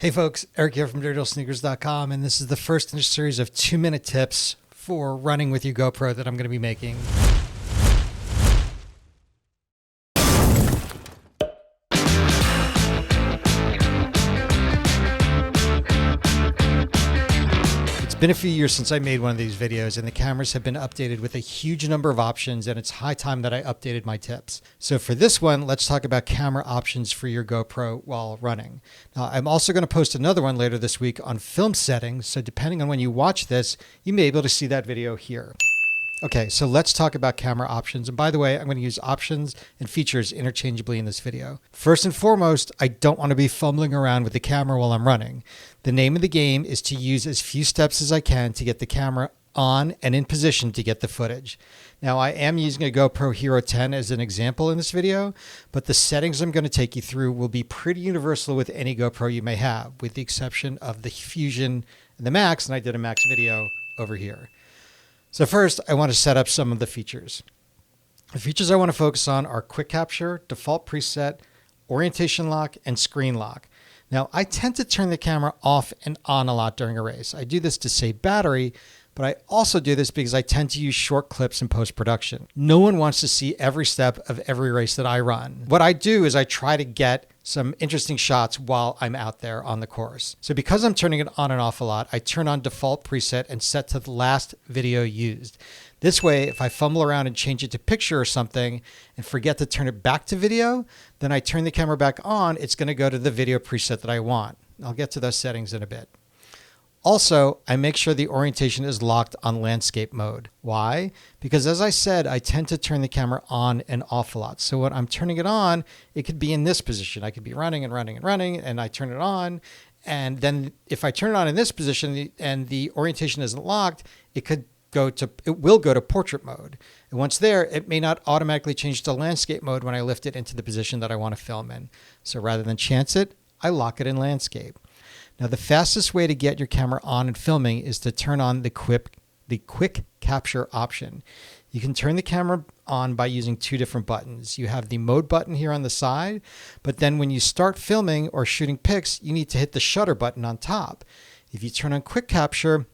Hey folks, Eric here from DirtyLittleSneakers.com, and this is the first in a series of 2-minute tips for running with your GoPro that I'm going to be making. It's been a few years since I made one of these videos, and the cameras have been updated with a huge number of options, and it's high time that I updated my tips. So for this one, let's talk about camera options for your GoPro while running. Now, I'm also going to post another one later this week on film settings, so depending on when you watch this, you may be able to see that video here. Okay, so let's talk about camera options. And by the way, I'm going to use options and features interchangeably in this video. First and foremost, I don't want to be fumbling around with the camera while I'm running. The name of the game is to use as few steps as I can to get the camera on and in position to get the footage. Now, I am using a GoPro Hero 10 as an example in this video, but the settings I'm going to take you through will be pretty universal with any GoPro you may have, with the exception of the Fusion and the Max, and I did a Max video over here. So first, I want to set up some of the features. The features I want to focus on are quick capture, default preset, orientation lock, and screen lock. Now, I tend to turn the camera off and on a lot during a race. I do this to save battery, but I also do this because I tend to use short clips in post-production. No one wants to see every step of every race that I run. What I do is I try to get some interesting shots while I'm out there on the course. So because I'm turning it on and off a lot, I turn on default preset and set to the last video used. This way, if I fumble around and change it to picture or something and forget to turn it back to video, then I turn the camera back on, it's going to go to the video preset that I want. I'll get to those settings in a bit. Also, I make sure the orientation is locked on landscape mode. Why? Because as I said, I tend to turn the camera on and off a lot. So when I'm turning it on, it could be in this position. I could be running and running and running, and I turn it on. And then if I turn it on in this position and the orientation isn't locked, it will go to portrait mode. And once there, it may not automatically change to landscape mode when I lift it into the position that I want to film in. So rather than chance it, I lock it in landscape. Now, the fastest way to get your camera on and filming is to turn on the quick capture option. You can turn the camera on by using two different buttons. You have the mode button here on the side, but then when you start filming or shooting pics, you need to hit the shutter button on top. If you turn on quick capture,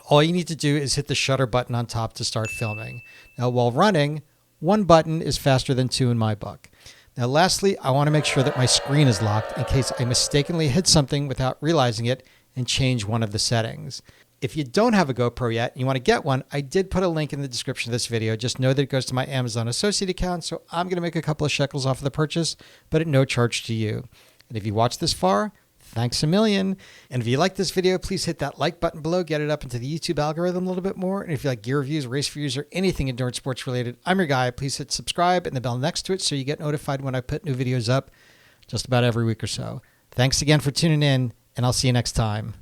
all you need to do is hit the shutter button on top to start filming. Now, while running, one button is faster than two in my book. Now, lastly, I want to make sure that my screen is locked in case I mistakenly hit something without realizing it and change one of the settings. If you don't have a GoPro yet and you want to get one, I did put a link in the description of this video. Just know that it goes to my Amazon associate account, so I'm going to make a couple of shekels off of the purchase, but at no charge to you. And if you watched this far, thanks a million. And if you like this video, please hit that like button below, get it up into the YouTube algorithm a little bit more. And if you like gear reviews, race reviews, or anything endurance sports related, I'm your guy. Please hit subscribe and the bell next to it so you get notified when I put new videos up just about every week or so. Thanks again for tuning in, and I'll see you next time.